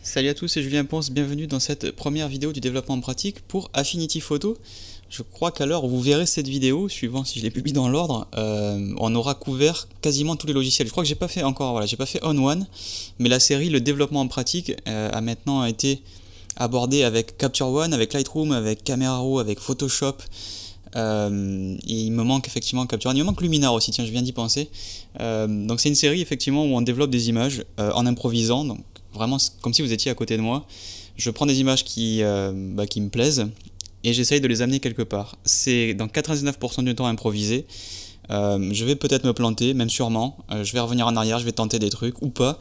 Salut à tous, c'est Julien Ponce, bienvenue dans cette première vidéo du développement pratique pour Affinity Photo. Je crois qu'à l'heure où vous verrez cette vidéo, suivant si je les publie dans l'ordre, on aura couvert quasiment tous les logiciels. Je crois que j'ai pas fait encore, voilà, j'ai pas fait On One, mais la série, le développement en pratique, a maintenant été abordée avec Capture One, avec Lightroom, avec Camera Raw, avec Photoshop. Et il me manque effectivement Capture One, il me manque Luminar aussi, tiens, je viens d'y penser. Donc c'est une série effectivement où on développe des images en improvisant, donc vraiment comme si vous étiez à côté de moi. Je prends des images qui me plaisent et j'essaye de les amener quelque part. C'est dans 99% du temps improvisé. Je vais peut-être me planter, même sûrement. Je vais revenir en arrière, je vais tenter des trucs ou pas.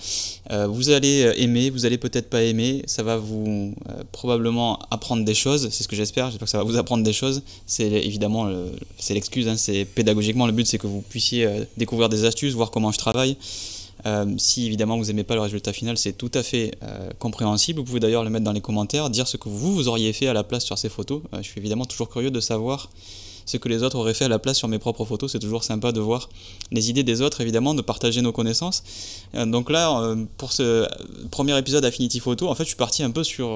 Vous allez aimer, vous allez peut-être pas aimer. Ça va vous probablement apprendre des choses. C'est ce que j'espère. J'espère que ça va vous apprendre des choses. C'est évidemment c'est l'excuse. Hein, c'est pédagogiquement le but, c'est que vous puissiez découvrir des astuces, voir comment je travaille. Si évidemment vous n'aimez pas le résultat final, c'est tout à fait compréhensible. Vous pouvez d'ailleurs le mettre dans les commentaires, dire ce que vous auriez fait à la place sur ces photos. Je suis évidemment toujours curieux de savoir ce que les autres auraient fait à la place sur mes propres photos. C'est toujours sympa de voir les idées des autres, évidemment, de partager nos connaissances. Donc là, pour ce premier épisode Affinity Photo, en fait je suis parti un peu sur...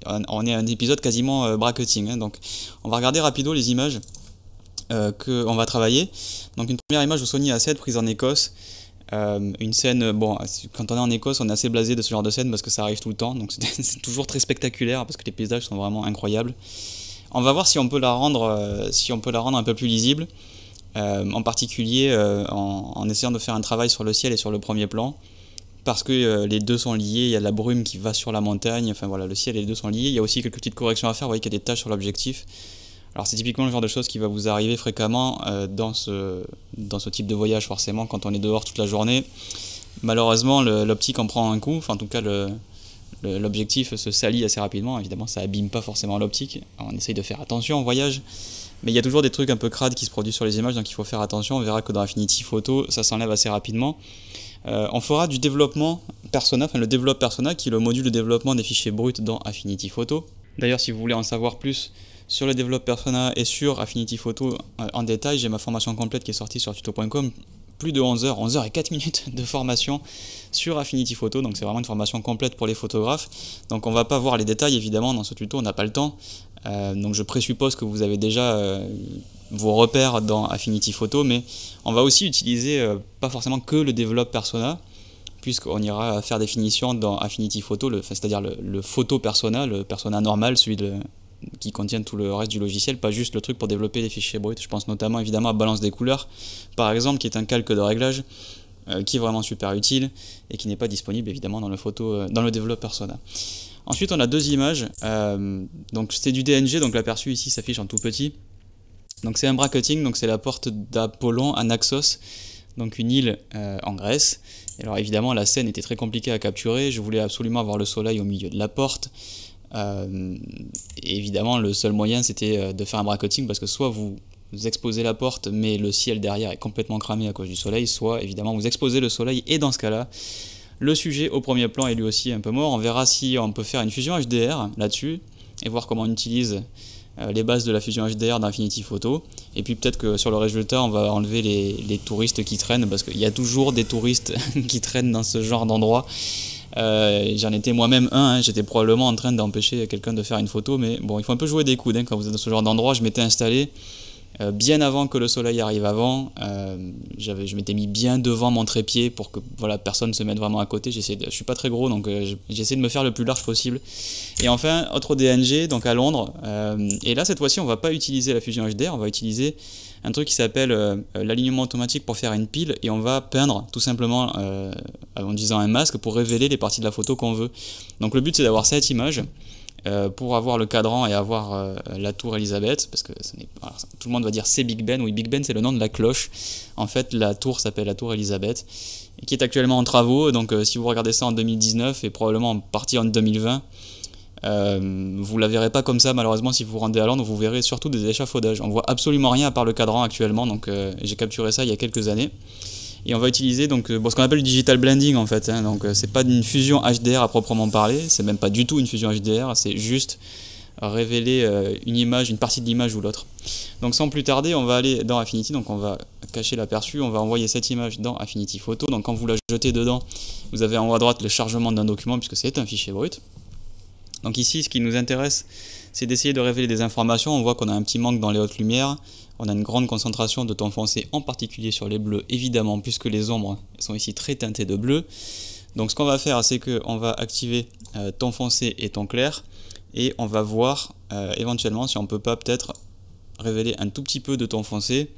on est un épisode quasiment bracketing, hein, donc on va regarder rapido les images qu'on va travailler. Donc une première image de Sony A7 prise en Écosse. Une scène, bon, quand on est en Écosse, on est assez blasé de ce genre de scène parce que ça arrive tout le temps, donc c'est toujours très spectaculaire parce que les paysages sont vraiment incroyables. On va voir si on peut la rendre, un peu plus lisible, en particulier en essayant de faire un travail sur le ciel et sur le premier plan, parce que les deux sont liés. Il y a de la brume qui va sur la montagne, enfin voilà, le ciel et les deux sont liés. Il y a aussi quelques petites corrections à faire, vous voyez qu'il y a des taches sur l'objectif. Alors c'est typiquement le genre de choses qui va vous arriver fréquemment dans ce type de voyage, forcément, quand on est dehors toute la journée. Malheureusement, l'optique en prend un coup, enfin en tout cas l'objectif se salit assez rapidement, évidemment ça abîme pas forcément l'optique, on essaye de faire attention en voyage, mais il y a toujours des trucs un peu crades qui se produisent sur les images, donc il faut faire attention. On verra que dans Affinity Photo, ça s'enlève assez rapidement. On fera du développement persona, enfin le développe persona, qui est le module de développement des fichiers bruts dans Affinity Photo. D'ailleurs, si vous voulez en savoir plus sur le développe persona et sur Affinity Photo en détail, j'ai ma formation complète qui est sortie sur tuto.com, plus de 11 heures et 4 minutes de formation sur Affinity Photo, donc c'est vraiment une formation complète pour les photographes. Donc on va pas voir les détails évidemment dans ce tuto, on n'a pas le temps, donc je présuppose que vous avez déjà vos repères dans Affinity Photo, mais on va aussi utiliser pas forcément que le développe persona, puisqu'on ira faire des finitions dans Affinity Photo, c'est-à-dire le photo persona, le persona normal, celui qui contient tout le reste du logiciel, pas juste le truc pour développer les fichiers bruts. Je pense notamment évidemment à Balance des couleurs, par exemple, qui est un calque de réglage qui est vraiment super utile et qui n'est pas disponible évidemment dans le développe persona. Ensuite on a deux images, donc c'est du DNG, donc l'aperçu ici s'affiche en tout petit. Donc c'est un bracketing, donc c'est la porte d'Apollon à Naxos, donc une île en Grèce. Et alors évidemment la scène était très compliquée à capturer, je voulais absolument avoir le soleil au milieu de la porte. Et évidemment le seul moyen c'était de faire un bracketing, parce que soit vous exposez la porte mais le ciel derrière est complètement cramé à cause du soleil, soit évidemment vous exposez le soleil et dans ce cas là le sujet au premier plan est lui aussi un peu mort. On verra si on peut faire une fusion HDR là-dessus et voir comment on utilise les bases de la fusion HDR d'Affinity Photo, et puis peut-être que sur le résultat on va enlever les touristes qui traînent, parce qu'il y a toujours des touristes qui traînent dans ce genre d'endroit. J'en étais moi-même un, hein. J'étais probablement en train d'empêcher quelqu'un de faire une photo, mais bon, il faut un peu jouer des coudes, hein, quand vous êtes dans ce genre d'endroit. Je m'étais installé bien avant que le soleil arrive avant, je m'étais mis bien devant mon trépied pour que voilà, personne ne se mette vraiment à côté. Je suis pas très gros, donc j'essaie de me faire le plus large possible. Et enfin, autre DNG, donc à Londres, et là cette fois-ci on va pas utiliser la fusion HDR, on va utiliser un truc qui s'appelle l'alignement automatique pour faire une pile, et on va peindre tout simplement en utilisant un masque pour révéler les parties de la photo qu'on veut. Donc le but c'est d'avoir cette image pour avoir le cadran et avoir la tour Elisabeth, parce que tout le monde va dire c'est Big Ben. Oui, Big Ben c'est le nom de la cloche. En fait la tour s'appelle la tour Elisabeth, et qui est actuellement en travaux, donc si vous regardez ça en 2019 et probablement en partie en 2020, vous la verrez pas comme ça malheureusement. Si vous vous rendez à Londres, vous verrez surtout des échafaudages. On voit absolument rien à part le cadran actuellement, donc j'ai capturé ça il y a quelques années. Et on va utiliser donc ce qu'on appelle le digital blending en fait, hein. Donc c'est pas une fusion HDR à proprement parler, c'est même pas du tout une fusion HDR, c'est juste révéler une image, une partie de l'image ou l'autre. Donc sans plus tarder, on va aller dans Affinity, donc on va cacher l'aperçu, on va envoyer cette image dans Affinity Photo. Donc quand vous la jetez dedans, vous avez en haut à droite le chargement d'un document puisque c'est un fichier brut. Donc ici, ce qui nous intéresse, c'est d'essayer de révéler des informations. On voit qu'on a un petit manque dans les hautes lumières, on a une grande concentration de ton foncé, en particulier sur les bleus, évidemment, puisque les ombres sont ici très teintées de bleu. Donc ce qu'on va faire, c'est qu'on va activer ton foncé et ton clair, et on va voir éventuellement si on peut pas peut-être révéler un tout petit peu de ton foncé,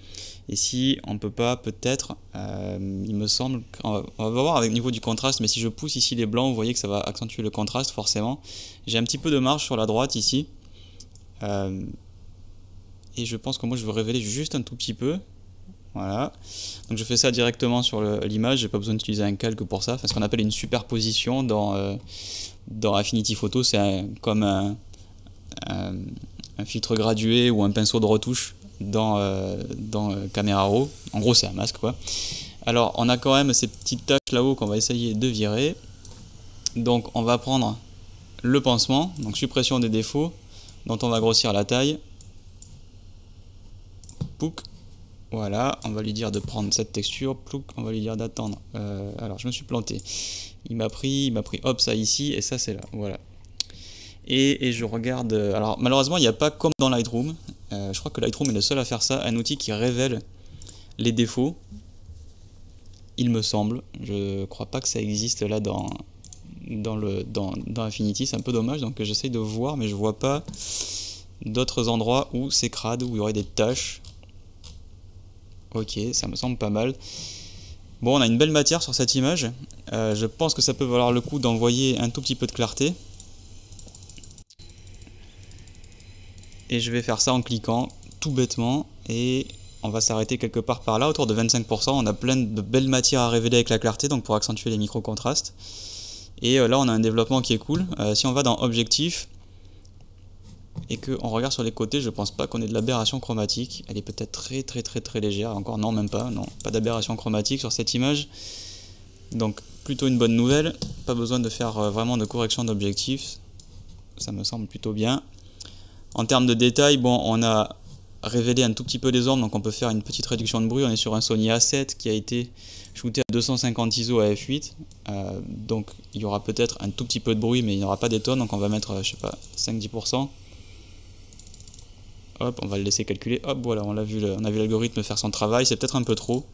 et si on peut pas peut-être, il me semble, on va voir avec le niveau du contraste, mais si je pousse ici les blancs, vous voyez que ça va accentuer le contraste forcément. J'ai un petit peu de marge sur la droite ici, et je pense que moi je veux révéler juste un tout petit peu. Voilà, donc je fais ça directement sur l'image, j'ai pas besoin d'utiliser un calque pour ça, c'est ce qu'on appelle une superposition dans Affinity Photo, c'est comme un filtre gradué ou un pinceau de retouche dans Camera Raw. En gros c'est un masque quoi. Alors on a quand même ces petites taches là-haut qu'on va essayer de virer, donc on va prendre le pansement, donc suppression des défauts, dont on va grossir la taille. Pouc. Voilà, on va lui dire de prendre cette texture, plouc, on va lui dire d'attendre. Alors je me suis planté. Il m'a pris hop ça ici et ça c'est là. Voilà. Et je regarde. Alors malheureusement il n'y a pas comme dans Lightroom. Je crois que Lightroom est le seul à faire ça, un outil qui révèle les défauts. Il me semble. Je crois pas que ça existe là dans Affinity. C'est un peu dommage, donc j'essaye de voir, mais je vois pas d'autres endroits où c'est crade, où il y aurait des taches. Ok, ça me semble pas mal. Bon, on a une belle matière sur cette image. Je pense que ça peut valoir le coup d'envoyer un tout petit peu de clarté. Et je vais faire ça en cliquant tout bêtement. Et on va s'arrêter quelque part par là, autour de 25%. On a plein de belles matières à révéler avec la clarté, donc pour accentuer les micro-contrastes. Et là, on a un développement qui est cool. Si on va dans Objectif, et qu'on regarde sur les côtés, je pense pas qu'on ait de l'aberration chromatique. Elle est peut-être très légère, encore non, même pas, non, pas d'aberration chromatique sur cette image. Donc plutôt une bonne nouvelle, pas besoin de faire vraiment de correction d'objectif, ça me semble plutôt bien. En termes de détails, bon, on a révélé un tout petit peu les ombres, donc on peut faire une petite réduction de bruit. On est sur un Sony A7 qui a été shooté à 250 ISO à f8, donc il y aura peut-être un tout petit peu de bruit, mais il n'y aura pas des tonnes, donc on va mettre, je sais pas, 5-10%. Hop, on va le laisser calculer. Hop, voilà, on a vu l'algorithme faire son travail. C'est peut-être un peu trop.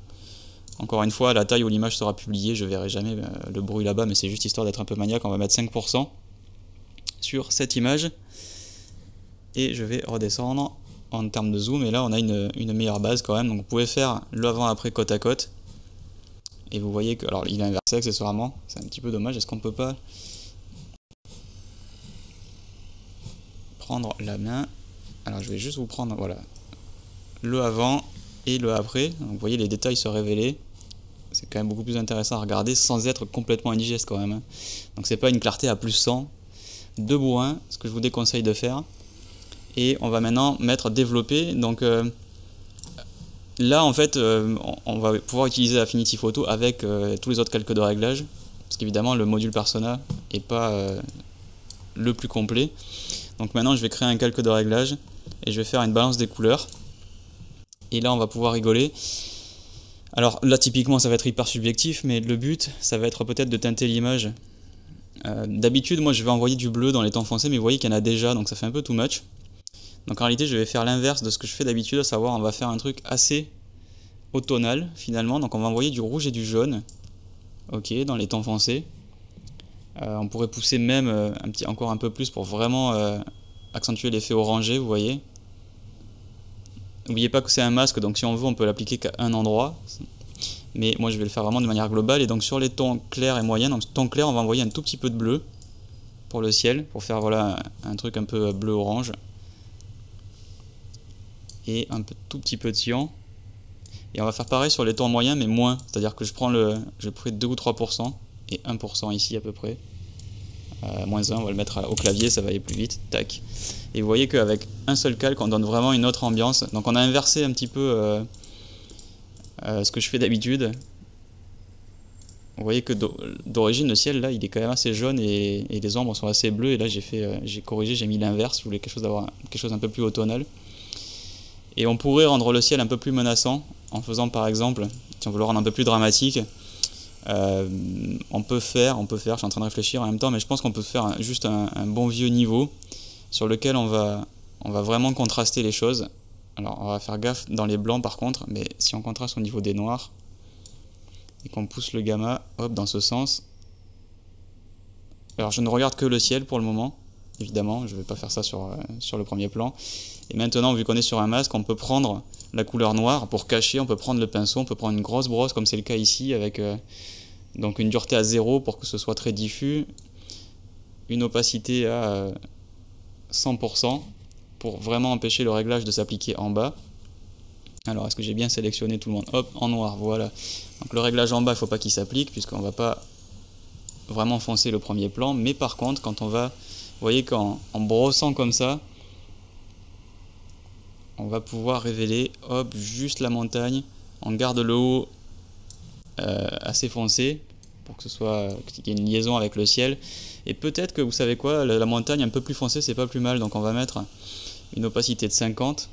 Encore une fois, la taille où l'image sera publiée, je verrai jamais le bruit là-bas, mais c'est juste histoire d'être un peu maniaque. On va mettre 5% sur cette image. Et je vais redescendre en termes de zoom. Et là, on a une meilleure base quand même. Donc vous pouvez faire le avant-après côte à côte. Et vous voyez que, alors il est inversé accessoirement. C'est un petit peu dommage. Est-ce qu'on peut pas prendre la main? Alors je vais juste vous prendre, voilà, le avant et le après. Donc vous voyez les détails se révéler. C'est quand même beaucoup plus intéressant à regarder sans être complètement indigeste quand même. Donc c'est pas une clarté à plus 100. De bourrin, ce que je vous déconseille de faire. Et on va maintenant mettre développer. Donc là en fait on va pouvoir utiliser Affinity Photo avec tous les autres calques de réglage. Parce qu'évidemment le module Persona n'est pas le plus complet. Donc maintenant je vais créer un calque de réglage et je vais faire une balance des couleurs. Et là on va pouvoir rigoler. Alors là typiquement ça va être hyper subjectif, mais le but ça va être peut-être de teinter l'image. D'habitude moi je vais envoyer du bleu dans les tons foncés, mais vous voyez qu'il y en a déjà, donc ça fait un peu too much. Donc en réalité je vais faire l'inverse de ce que je fais d'habitude, à savoir on va faire un truc assez automnal finalement. Donc on va envoyer du rouge et du jaune, ok, dans les tons foncés. On pourrait pousser même encore un peu plus pour vraiment accentuer l'effet orangé, vous voyez. N'oubliez pas que c'est un masque, donc si on veut on peut l'appliquer qu'à un endroit. Mais moi je vais le faire vraiment de manière globale. Et donc sur les tons clairs et moyens, donc ton clair on va envoyer un tout petit peu de bleu pour le ciel, pour faire voilà un truc un peu bleu-orange. Et un tout petit peu de cyan. Et on va faire pareil sur les tons moyens mais moins. C'est-à-dire que je prends 2 ou 3% et 1% ici à peu près. -1, on va le mettre au clavier, ça va aller plus vite, tac. Et vous voyez qu'avec un seul calque, on donne vraiment une autre ambiance. Donc on a inversé un petit peu ce que je fais d'habitude. vous voyez que d'origine le ciel là il est quand même assez jaune et les ombres sont assez bleues, et là j'ai corrigé, j'ai mis l'inverse, je voulais d'avoir quelque chose un peu plus automnal. Et on pourrait rendre le ciel un peu plus menaçant en faisant par exemple, si on veut le rendre un peu plus dramatique, on peut faire, je suis en train de réfléchir en même temps, mais je pense qu'on peut faire juste un bon vieux niveau sur lequel on va vraiment contraster les choses. Alors on va faire gaffe dans les blancs par contre, mais si on contraste au niveau des noirs et qu'on pousse le gamma, hop, dans ce sens. Alors je ne regarde que le ciel pour le moment, évidemment, je ne vais pas faire ça sur le premier plan. Et maintenant, vu qu'on est sur un masque, on peut prendre la couleur noire pour cacher, on peut prendre le pinceau, on peut prendre une grosse brosse comme c'est le cas ici, avec donc une dureté à 0 pour que ce soit très diffus, une opacité à 100% pour vraiment empêcher le réglage de s'appliquer en bas. Alors est-ce que j'ai bien sélectionné tout le monde? Hop, en noir, voilà. Donc le réglage en bas, il ne faut pas qu'il s'applique puisqu'on ne va pas vraiment foncer le premier plan, mais par contre quand on va, vous voyez qu'en brossant comme ça, on va pouvoir révéler, hop, juste la montagne, on garde le haut assez foncé pour que ce soit, qu'il y ait une liaison avec le ciel, et peut-être que vous savez quoi, la montagne un peu plus foncée c'est pas plus mal, donc on va mettre une opacité de 50,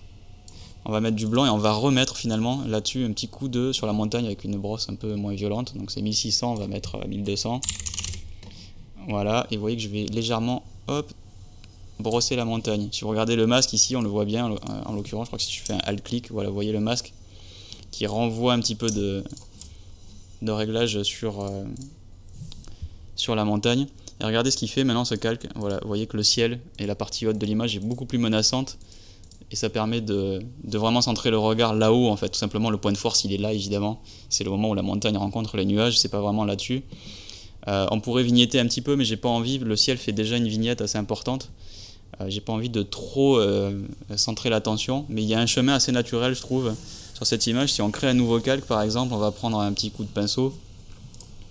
on va mettre du blanc et on va remettre finalement là-dessus un petit coup sur la montagne avec une brosse un peu moins violente, donc c'est 1600, on va mettre 1200, voilà, et vous voyez que je vais légèrement, hop, brosser la montagne. Si vous regardez le masque ici, on le voit bien, en l'occurrence, je crois que si je fais un alt-click, voilà, vous voyez le masque qui renvoie un petit peu de réglage sur la montagne. Et regardez ce qu'il fait maintenant ce calque, voilà, vous voyez que le ciel et la partie haute de l'image est beaucoup plus menaçante, et ça permet de vraiment centrer le regard là-haut, en fait, tout simplement. Le point de force il est là évidemment, c'est le moment où la montagne rencontre les nuages, c'est pas vraiment là-dessus. On pourrait vignetter un petit peu, mais j'ai pas envie, le ciel fait déjà une vignette assez importante. J'ai pas envie de trop centrer l'attention, mais il y a un chemin assez naturel, je trouve, sur cette image. Si on crée un nouveau calque, par exemple, on va prendre un petit coup de pinceau.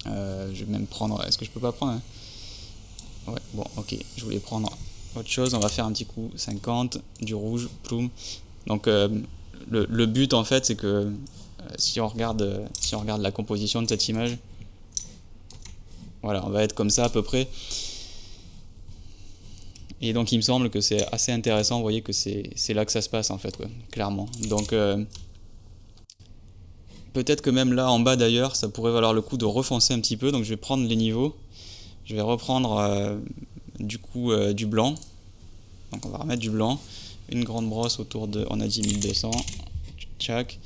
Je vais même prendre... Est-ce que je peux pas prendre Ouais, bon, ok. Je voulais prendre autre chose. On va faire un petit coup 50, du rouge, ploum. Donc, le but, en fait, c'est que si on regarde la composition de cette image, voilà, on va être comme ça à peu près. Et donc il me semble que c'est assez intéressant, vous voyez que c'est là que ça se passe en fait, ouais, clairement. Donc peut-être que même là en bas d'ailleurs, ça pourrait valoir le coup de refoncer un petit peu, donc je vais prendre les niveaux, je vais reprendre du coup du blanc, donc on va remettre du blanc, une grande brosse autour de, on a dit 1200, tchac,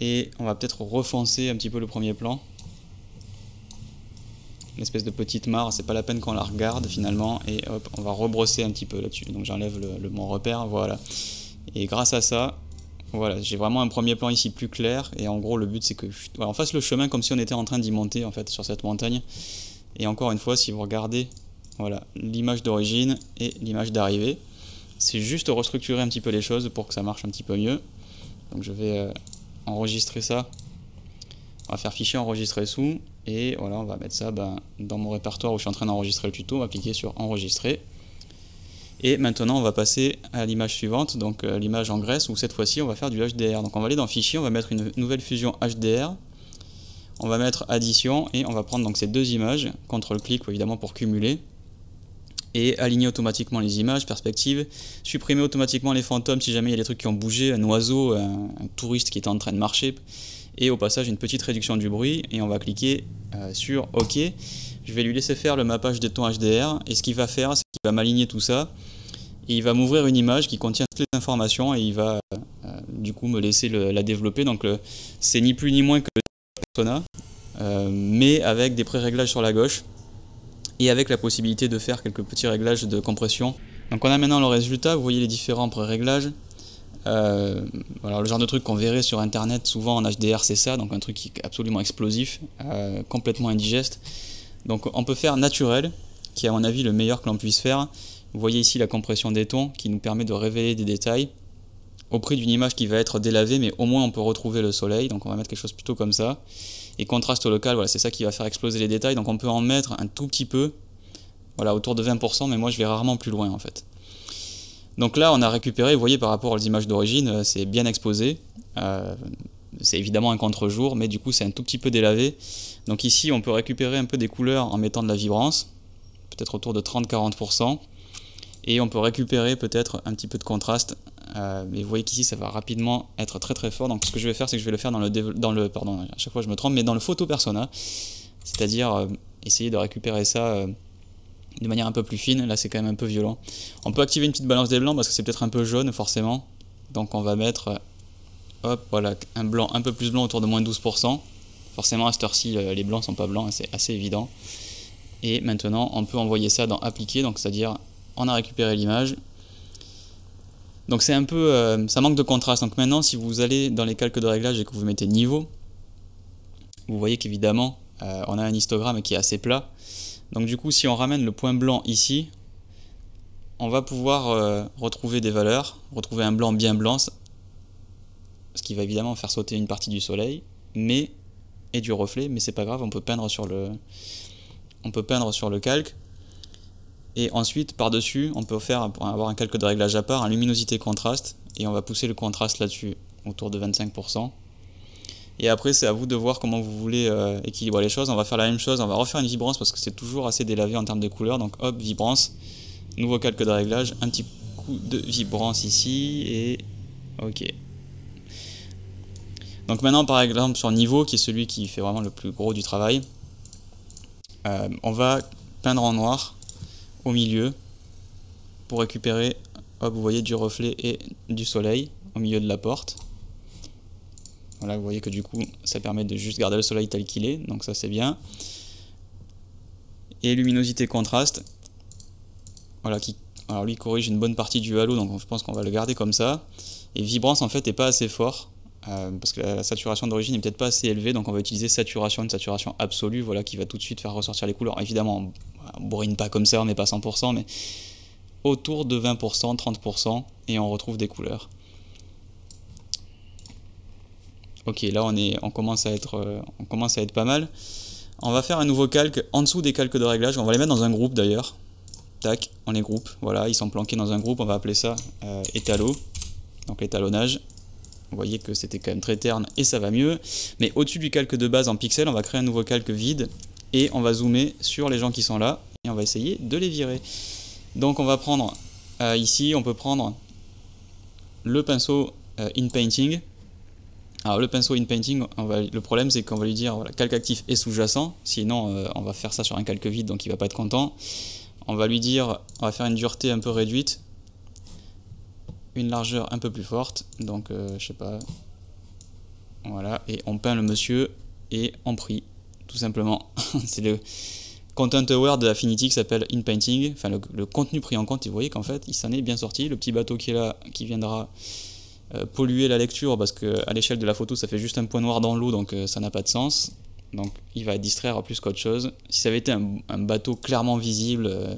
et on va peut-être refoncer un petit peu le premier plan. Une espèce de petite mare, c'est pas la peine qu'on la regarde finalement, et hop, on va rebrosser un petit peu là-dessus. Donc j'enlève mon repère, voilà. Et grâce à ça, voilà, j'ai vraiment un premier plan ici plus clair, et en gros le but c'est que voilà, on fasse le chemin comme si on était en train d'y monter en fait sur cette montagne. Et encore une fois, si vous regardez, voilà, l'image d'origine et l'image d'arrivée, c'est juste restructurer un petit peu les choses pour que ça marche un petit peu mieux. Donc je vais enregistrer ça, on va faire fichier enregistrer sous. Et voilà, on va mettre ça dans mon répertoire où je suis en train d'enregistrer le tuto, on va cliquer sur enregistrer. Et maintenant on va passer à l'image suivante, donc l'image en graisse, où cette fois-ci on va faire du HDR. Donc on va aller dans fichier, on va mettre une nouvelle fusion HDR, on va mettre addition, et on va prendre donc ces deux images, CTRL-clic évidemment pour cumuler, et aligner automatiquement les images, perspective, supprimer automatiquement les fantômes si jamais il y a des trucs qui ont bougé, un oiseau, un touriste qui est en train de marcher, et au passage une petite réduction du bruit, et on va cliquer sur OK. Je vais lui laisser faire le mappage des tons HDR, et ce qu'il va faire, c'est qu'il va m'aligner tout ça, et il va m'ouvrir une image qui contient toutes les informations, et il va du coup me laisser la développer. Donc c'est ni plus ni moins que le persona, mais avec des pré-réglages sur la gauche, et avec la possibilité de faire quelques petits réglages de compression. Donc on a maintenant le résultat, vous voyez les différents pré-réglages. Alors le genre de truc qu'on verrait sur internet souvent en HDR, c'est ça, donc un truc qui est absolument explosif, complètement indigeste. Donc on peut faire naturel, qui est à mon avis le meilleur que l'on puisse faire. Vous voyez ici la compression des tons qui nous permet de révéler des détails au prix d'une image qui va être délavée, mais au moins on peut retrouver le soleil. Donc on va mettre quelque chose plutôt comme ça. Et contraste local, voilà, c'est ça qui va faire exploser les détails. Donc on peut en mettre un tout petit peu, voilà, autour de 20%, mais moi je vais rarement plus loin en fait. Donc là on a récupéré, vous voyez par rapport aux images d'origine, c'est bien exposé. c'est évidemment un contre-jour, mais du coup c'est un tout petit peu délavé. Donc ici on peut récupérer un peu des couleurs en mettant de la vibrance, peut-être autour de 30-40%, et on peut récupérer peut-être un petit peu de contraste. Mais vous voyez qu'ici ça va rapidement être très très fort. Donc ce que je vais faire, c'est que je vais le faire pardon, à chaque fois je me trompe, mais dans le photo persona, c'est-à-dire essayer de récupérer ça de manière un peu plus fine. Là c'est quand même un peu violent. On peut activer une petite balance des blancs parce que c'est peut-être un peu jaune forcément. Donc on va mettre, hop, voilà, un blanc un peu plus blanc autour de moins 12%. Forcément à cette heure-ci les blancs sont pas blancs, c'est assez évident. Et maintenant on peut envoyer ça dans appliquer, donc c'est-à-dire on a récupéré l'image. Donc c'est un peu, ça manque de contraste. Donc maintenant si vous allez dans les calques de réglage et que vous mettez niveau, vous voyez qu'évidemment on a un histogramme qui est assez plat. Donc du coup si on ramène le point blanc ici, on va pouvoir retrouver des valeurs, retrouver un blanc bien blanc, ce qui va évidemment faire sauter une partie du soleil, et du reflet, mais c'est pas grave, on peut peindre sur le calque. Et ensuite par-dessus on peut faire, pour avoir un calque de réglage à part, un luminosité contraste, et on va pousser le contraste là-dessus autour de 25%. Et après c'est à vous de voir comment vous voulez équilibrer les choses. On va faire la même chose, on va refaire une vibrance parce que c'est toujours assez délavé en termes de couleurs. Donc hop, vibrance, nouveau calque de réglage, un petit coup de vibrance ici, et ok. Donc maintenant par exemple sur niveau, qui est celui qui fait vraiment le plus gros du travail, on va peindre en noir au milieu pour récupérer, hop, vous voyez, du reflet et du soleil au milieu de la porte. Voilà, vous voyez que du coup ça permet de juste garder le soleil tel qu'il est, donc ça c'est bien. Et luminosité contraste, voilà, alors lui corrige une bonne partie du halo, donc je pense qu'on va le garder comme ça. Et vibrance en fait n'est pas assez fort, parce que la saturation d'origine n'est peut-être pas assez élevée, donc on va utiliser une saturation absolue, voilà, qui va tout de suite faire ressortir les couleurs. Évidemment on bourrine pas comme ça, on n'est pas 100%, mais autour de 20%, 30%, et on retrouve des couleurs. Ok, là on commence à être pas mal. On va faire un nouveau calque en dessous des calques de réglage. On va les mettre dans un groupe d'ailleurs. Tac, on les groupe. Voilà, ils sont planqués dans un groupe. On va appeler ça étalo. Donc l'étalonnage. Vous voyez que c'était quand même très terne et ça va mieux. Mais au-dessus du calque de base en pixels, on va créer un nouveau calque vide. Et on va zoomer sur les gens qui sont là. Et on va essayer de les virer. Donc on va prendre, ici on peut prendre le pinceau in painting. Alors le pinceau in painting, le problème c'est qu'on va lui dire voilà, calque actif et sous-jacent, sinon on va faire ça sur un calque vide donc il va pas être content. On va lui dire, on va faire une dureté un peu réduite, une largeur un peu plus forte, donc je sais pas, voilà, et on peint le monsieur et on prie, tout simplement. C'est le content aware de Affinity qui s'appelle in painting, enfin le contenu pris en compte, et vous voyez qu'en fait il s'en est bien sorti, le petit bateau qui est là, qui viendra polluer la lecture parce qu'à l'échelle de la photo ça fait juste un point noir dans l'eau, donc ça n'a pas de sens, donc il va distraire plus qu'autre chose. Si ça avait été un bateau clairement visible,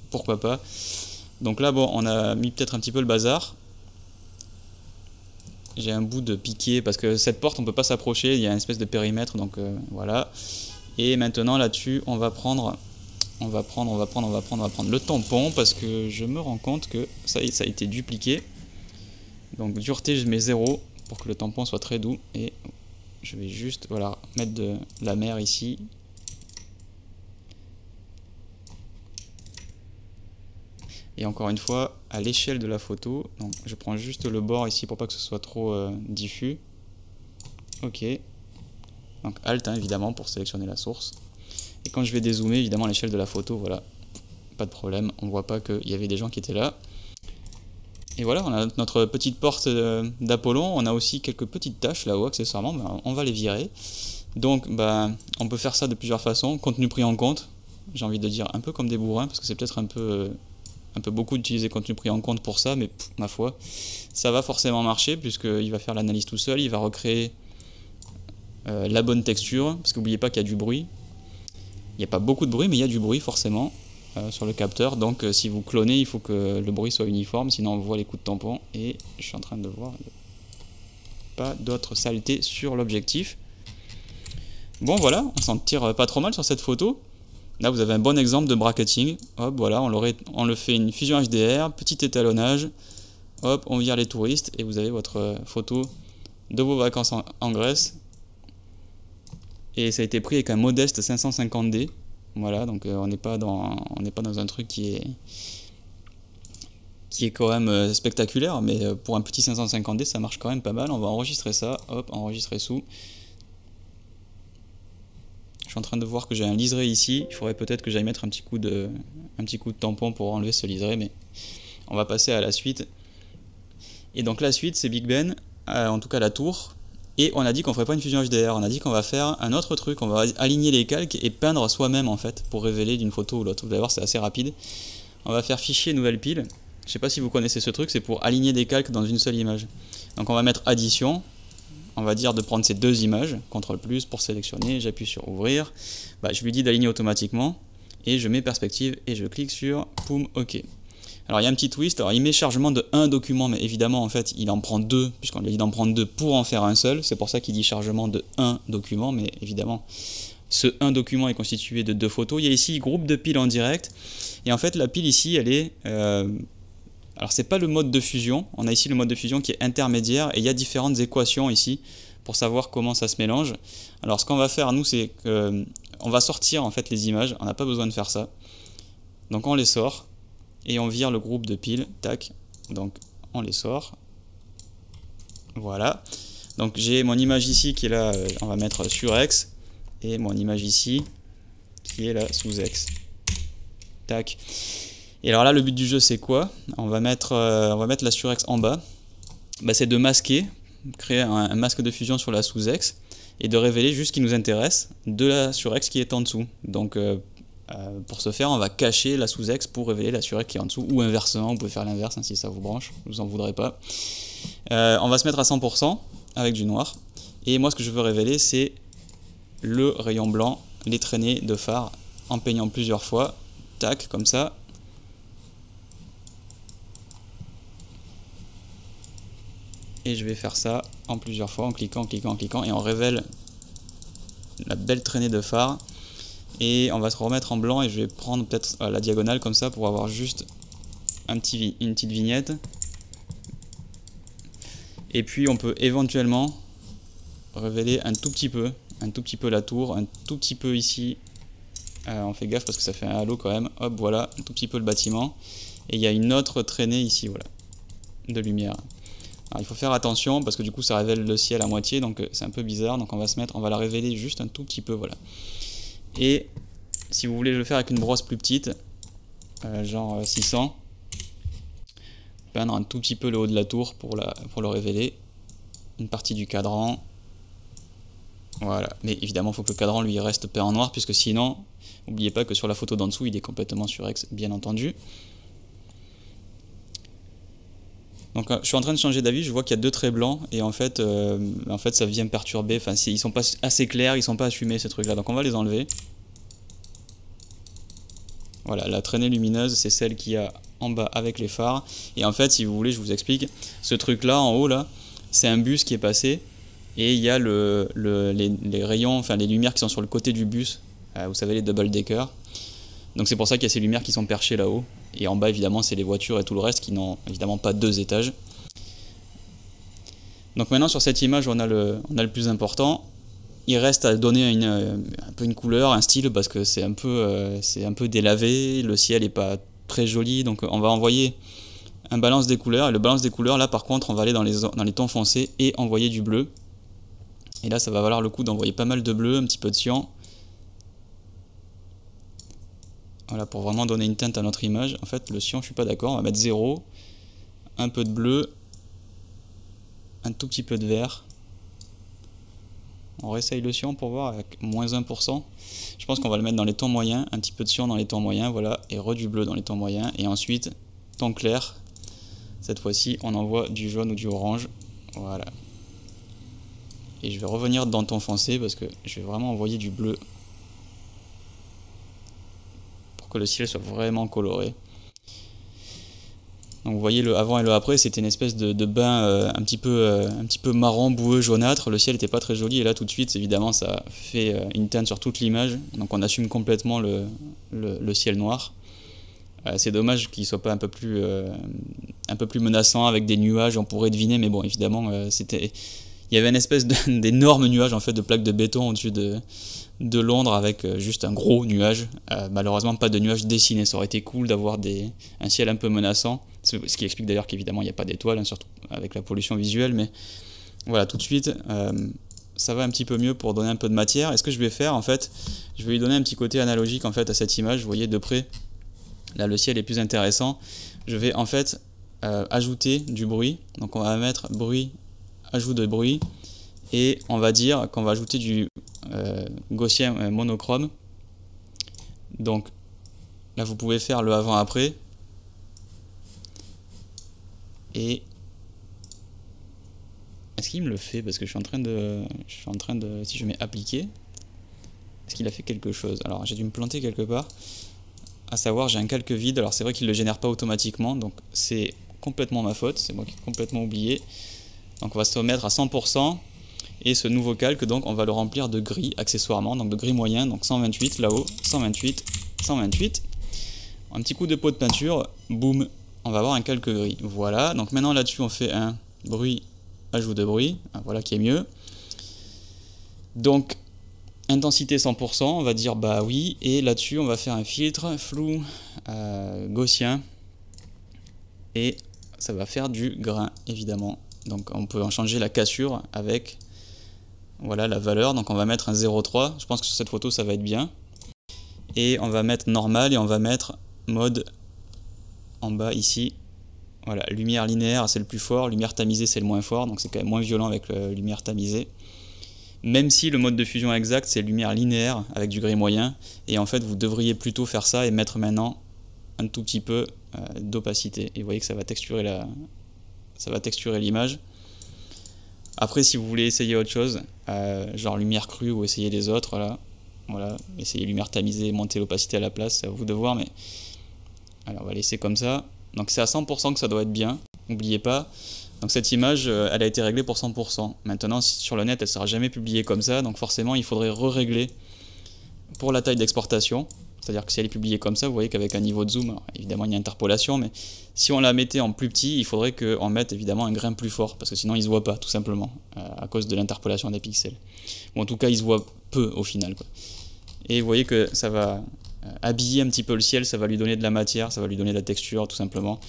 pourquoi pas. Donc là bon, on a mis peut-être un petit peu le bazar. J'ai un bout de piqué parce que cette porte on peut pas s'approcher, il y a une espèce de périmètre, donc voilà. Et maintenant là-dessus on va prendre le tampon parce que je me rends compte que ça a été dupliqué. Donc dureté je mets 0 pour que le tampon soit très doux, et je vais juste voilà, mettre de la mer ici. Et encore une fois à l'échelle de la photo, donc je prends juste le bord ici pour pas que ce soit trop diffus. Ok, donc Alt hein, évidemment pour sélectionner la source, et quand je vais dézoomer évidemment à l'échelle de la photo, voilà, pas de problème, on voit pas qu'il y avait des gens qui étaient là. Et voilà, on a notre petite porte d'Apollon, on a aussi quelques petites taches là-haut accessoirement, ben, on va les virer. Donc ben, on peut faire ça de plusieurs façons, contenu pris en compte, j'ai envie de dire un peu comme des bourrins, parce que c'est peut-être un peu beaucoup d'utiliser contenu pris en compte pour ça, mais ma foi, ça va forcément marcher, puisqu'il va faire l'analyse tout seul, il va recréer la bonne texture, parce qu'oubliez pas qu'il y a du bruit. Il n'y a pas beaucoup de bruit, mais il y a du bruit forcément. Sur le capteur, donc si vous clonez il faut que le bruit soit uniforme, sinon on voit les coups de tampon, et je suis en train de voir pas d'autres saletés sur l'objectif. Bon voilà, on s'en tire pas trop mal sur cette photo. Là vous avez un bon exemple de bracketing, hop voilà, on le fait une fusion HDR, petit étalonnage, hop on vire les touristes et vous avez votre photo de vos vacances en Grèce. Et ça a été pris avec un modeste 550D. Voilà, donc on n'est pas dans un truc qui est quand même spectaculaire, mais pour un petit 550D, ça marche quand même pas mal. On va enregistrer ça, hop, enregistrer sous. Je suis en train de voir que j'ai un liseré ici. Il faudrait peut-être que j'aille mettre un petit coup de tampon pour enlever ce liseré, mais on va passer à la suite. Et donc la suite, c'est Big Ben, en tout cas la tour. Et on a dit qu'on ferait pas une fusion HDR, on a dit qu'on va faire un autre truc, on va aligner les calques et peindre soi-même en fait, pour révéler d'une photo ou l'autre. Vous allez voir, c'est assez rapide. On va faire fichier nouvelle pile. Je sais pas si vous connaissez ce truc, c'est pour aligner des calques dans une seule image. Donc on va mettre addition, on va dire de prendre ces deux images, CTRL+, pour sélectionner, j'appuie sur ouvrir. Je lui dis d'aligner automatiquement, et je mets perspective, et je clique sur poum, ok. Alors il y a un petit twist, alors il met chargement de un document, mais évidemment en fait il en prend deux, puisqu'on lui a dit d'en prendre deux pour en faire un seul, c'est pour ça qu'il dit chargement de un document, mais évidemment ce un document est constitué de deux photos. Il y a ici groupe de piles en direct, et en fait la pile ici elle est... alors c'est pas le mode de fusion, on a ici le mode de fusion qui est intermédiaire, et il y a différentes équations ici, pour savoir comment ça se mélange. Alors ce qu'on va faire nous c'est qu'on va sortir en fait les images, on n'a pas besoin de faire ça, donc on les sort, et on vire le groupe de piles, tac, donc on les sort, voilà. Donc j'ai mon image ici qui est là, on va mettre sur X, et mon image ici qui est là sous X, tac. Et alors là le but du jeu c'est quoi? On va mettre la surex en bas, c'est de masquer, créer un masque de fusion sur la sous-X, et de révéler juste ce qui nous intéresse de la surex qui est en dessous. Donc pour ce faire, on va cacher la sous-X pour révéler la surex qui est en dessous, ou inversement, vous pouvez faire l'inverse si ça vous branche, je vous en voudrais pas. On va se mettre à 100% avec du noir, et moi ce que je veux révéler c'est le rayon blanc, les traînées de phare, en peignant plusieurs fois, tac, comme ça. Et je vais faire ça en plusieurs fois, en cliquant, et on révèle la belle traînée de phare. Et on va se remettre en blanc, et je vais prendre peut-être la diagonale comme ça pour avoir juste une petite vignette. Et puis on peut éventuellement révéler un tout petit peu la tour, un tout petit peu ici. On fait gaffe parce que ça fait un halo quand même. Hop, voilà, un tout petit peu le bâtiment. Et il y a une autre traînée ici, voilà, de lumière. Alors, il faut faire attention parce que du coup ça révèle le ciel à moitié, donc c'est un peu bizarre. Donc on va la révéler juste un tout petit peu, voilà. Et si vous voulez le faire avec une brosse plus petite, genre 600, peindre un tout petit peu le haut de la tour pour le révéler, une partie du cadran, voilà. Mais évidemment il faut que le cadran lui reste peint en noir, puisque sinon, n'oubliez pas que sur la photo d'en dessous il est complètement surex, bien entendu. Donc je suis en train de changer d'avis, je vois qu'il y a deux traits blancs, et en fait ça vient me perturber, enfin ils sont pas assez clairs, ils sont pas assumés ces trucs là, donc on va les enlever. Voilà, la traînée lumineuse c'est celle qu'il y a en bas avec les phares, et en fait si vous voulez je vous explique, ce truc là en haut là, c'est un bus qui est passé, et il y a les rayons, enfin les lumières qui sont sur le côté du bus, vous savez les double decker, donc c'est pour ça qu'il y a ces lumières qui sont perchées là-haut. Et en bas évidemment c'est les voitures et tout le reste qui n'ont évidemment pas deux étages. Donc maintenant sur cette image on a le plus important. Il reste à donner un peu une couleur, un style, parce que c'est un peu délavé, le ciel n'est pas très joli, donc on va envoyer un balance des couleurs. Et le balance des couleurs là par contre on va aller dans les tons foncés et envoyer du bleu. Et là ça va valoir le coup d'envoyer pas mal de bleu, un petit peu de cyan. Voilà, pour vraiment donner une teinte à notre image. En fait, le cyan, je suis pas d'accord. On va mettre 0, un peu de bleu, un tout petit peu de vert. On réessaye le cyan pour voir avec moins 1%. Je pense qu'on va le mettre dans les tons moyens, un petit peu de cyan dans les tons moyens, voilà, et du bleu dans les tons moyens. Et ensuite, ton clair. Cette fois-ci, on envoie du jaune ou du orange. Voilà. Et je vais revenir dans ton foncé parce que je vais vraiment envoyer du bleu, que le ciel soit vraiment coloré. Donc vous voyez le avant et le après, c'était une espèce de bain un petit peu marron, boueux, jaunâtre. Le ciel n'était pas très joli, et là tout de suite évidemment ça fait une teinte sur toute l'image, donc on assume complètement le ciel noir. C'est dommage qu'il soit pas un peu plus menaçant avec des nuages, on pourrait deviner, mais bon évidemment il il y avait une espèce d'énorme nuage en fait de plaques de béton au-dessus de Londres avec juste un gros nuage. Malheureusement pas de nuage dessiné, ça aurait été cool d'avoir un ciel un peu menaçant, ce qui explique d'ailleurs qu'évidemment il n'y a pas d'étoiles, hein, surtout avec la pollution visuelle, mais voilà, tout de suite ça va un petit peu mieux pour donner un peu de matière. Et ce que je vais faire en fait, je vais lui donner un petit côté analogique en fait à cette image. Vous voyez de près, là le ciel est plus intéressant. Je vais en fait ajouter du bruit, donc on va mettre bruit, ajout de bruit, et on va dire qu'on va ajouter du gaussien monochrome. Donc là vous pouvez faire le avant-après, et est-ce qu'il me le fait? Parce que je suis en train de, si je mets appliquer, est-ce qu'il a fait quelque chose? Alors j'ai dû me planter quelque part, à savoir j'ai un calque vide. Alors c'est vrai qu'il ne le génère pas automatiquement, donc c'est complètement ma faute, c'est moi qui ai complètement oublié. Donc on va se remettre à 100%, et ce nouveau calque, donc on va le remplir de gris accessoirement, donc de gris moyen, donc 128 là-haut, 128, 128. Un petit coup de pot de peinture, boum, on va avoir un calque gris. Voilà, donc maintenant là-dessus on fait un bruit, ajout de bruit, voilà qui est mieux. Donc intensité 100%, on va dire bah oui, et là-dessus on va faire un filtre flou gaussien, et ça va faire du grain évidemment. Donc on peut en changer la cassure avec voilà la valeur, donc on va mettre un 0,3, je pense que sur cette photo ça va être bien, et on va mettre normal, et on va mettre mode en bas ici. Voilà, lumière linéaire c'est le plus fort, lumière tamisée c'est le moins fort, donc c'est quand même moins violent avec lumière tamisée. Même si le mode de fusion exact c'est lumière linéaire avec du gris moyen, et en fait vous devriez plutôt faire ça et mettre maintenant un tout petit peu d'opacité, et vous voyez que ça va texturer l'image. Après si vous voulez essayer autre chose, genre lumière crue ou essayer les autres, là, voilà, essayez lumière tamisée, monter l'opacité à la place, c'est à vous de voir, mais alors on va laisser comme ça. Donc c'est à 100% que ça doit être bien, n'oubliez pas. Donc cette image, elle a été réglée pour 100%. Maintenant, sur le net, elle ne sera jamais publiée comme ça, donc forcément, il faudrait re-régler pour la taille d'exportation. C'est-à-dire que si elle est publiée comme ça, vous voyez qu'avec un niveau de zoom, alors évidemment, il y a interpolation, mais si on la mettait en plus petit, il faudrait qu'on mette évidemment un grain plus fort, parce que sinon, il ne se voit pas, tout simplement, à cause de l'interpolation des pixels. Ou en tout cas, il se voit peu au final, quoi. Et vous voyez que ça va habiller un petit peu le ciel, ça va lui donner de la matière, ça va lui donner de la texture tout simplement.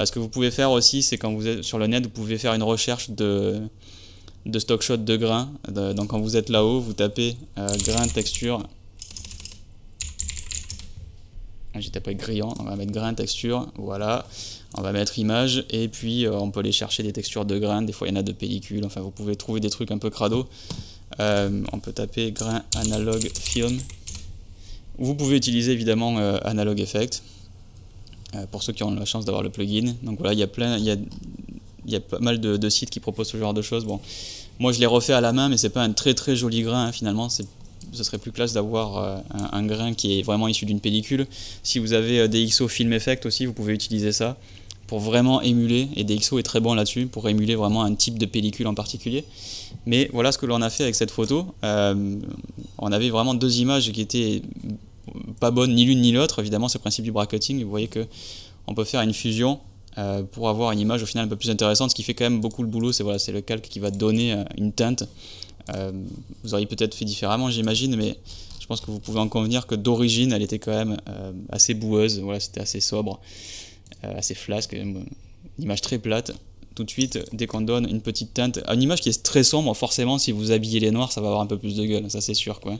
Ce que vous pouvez faire aussi, c'est quand vous êtes sur le net, vous pouvez faire une recherche de stock shot de grains. Donc quand vous êtes là-haut, vous tapez grain, texture. J'ai tapé grillant, on va mettre grain, texture, voilà. On va mettre image, et puis on peut aller chercher des textures de grains, des fois il y en a de pellicule, enfin vous pouvez trouver des trucs un peu crado. On peut taper grain analog film. Vous pouvez utiliser évidemment Analog Effect pour ceux qui ont la chance d'avoir le plugin. Donc voilà, il y a pas mal de sites qui proposent ce genre de choses. Bon, moi je l'ai refait à la main, mais c'est pas un très très joli grain, hein, finalement. Ce serait plus classe d'avoir un grain qui est vraiment issu d'une pellicule. Si vous avez DxO Film Effect aussi, vous pouvez utiliser ça pour vraiment émuler, et DxO est très bon là-dessus, pour émuler vraiment un type de pellicule en particulier. Mais voilà ce que l'on a fait avec cette photo. On avait vraiment deux images qui étaient pas bonnes ni l'une ni l'autre. Évidemment c'est le principe du bracketing, vous voyez que on peut faire une fusion pour avoir une image au final un peu plus intéressante. Ce qui fait quand même beaucoup le boulot, c'est voilà, le calque qui va donner une teinte. Vous auriez peut-être fait différemment, j'imagine, mais je pense que vous pouvez en convenir que d'origine elle était quand même assez boueuse. Voilà, c'était assez sobre, assez flasque, une image très plate. Tout de suite, dès qu'on donne une petite teinte, une image qui est très sombre, forcément si vous habillez les noirs ça va avoir un peu plus de gueule, ça c'est sûr quoi.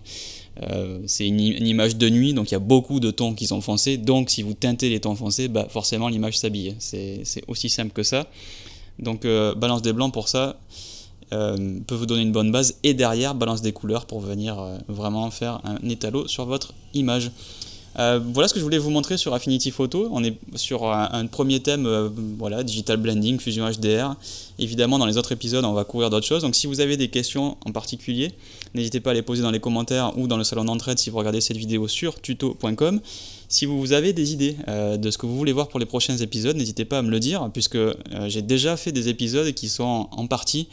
C'est une image de nuit, donc il y a beaucoup de tons qui sont foncés, donc si vous teintez les tons foncés, bah forcément l'image s'habille, c'est aussi simple que ça. Donc balance des blancs pour ça peut vous donner une bonne base, et derrière balance des couleurs pour venir vraiment faire un étalo sur votre image. Voilà ce que je voulais vous montrer sur Affinity Photo. On est sur un premier thème, voilà, Digital Blending, Fusion HDR. Évidemment, dans les autres épisodes, on va couvrir d'autres choses. Donc si vous avez des questions en particulier, n'hésitez pas à les poser dans les commentaires ou dans le salon d'entraide si vous regardez cette vidéo sur tuto.com. Si vous avez des idées de ce que vous voulez voir pour les prochains épisodes, n'hésitez pas à me le dire, puisque j'ai déjà fait des épisodes qui sont en partie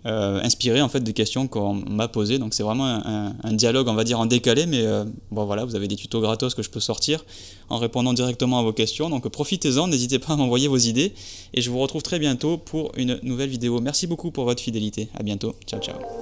inspiré en fait des questions qu'on m'a posées. Donc c'est vraiment un dialogue, on va dire, en décalé, mais bon voilà, vous avez des tutos gratos que je peux sortir en répondant directement à vos questions. Donc profitez-en, n'hésitez pas à m'envoyer vos idées et je vous retrouve très bientôt pour une nouvelle vidéo. Merci beaucoup pour votre fidélité, à bientôt, ciao ciao.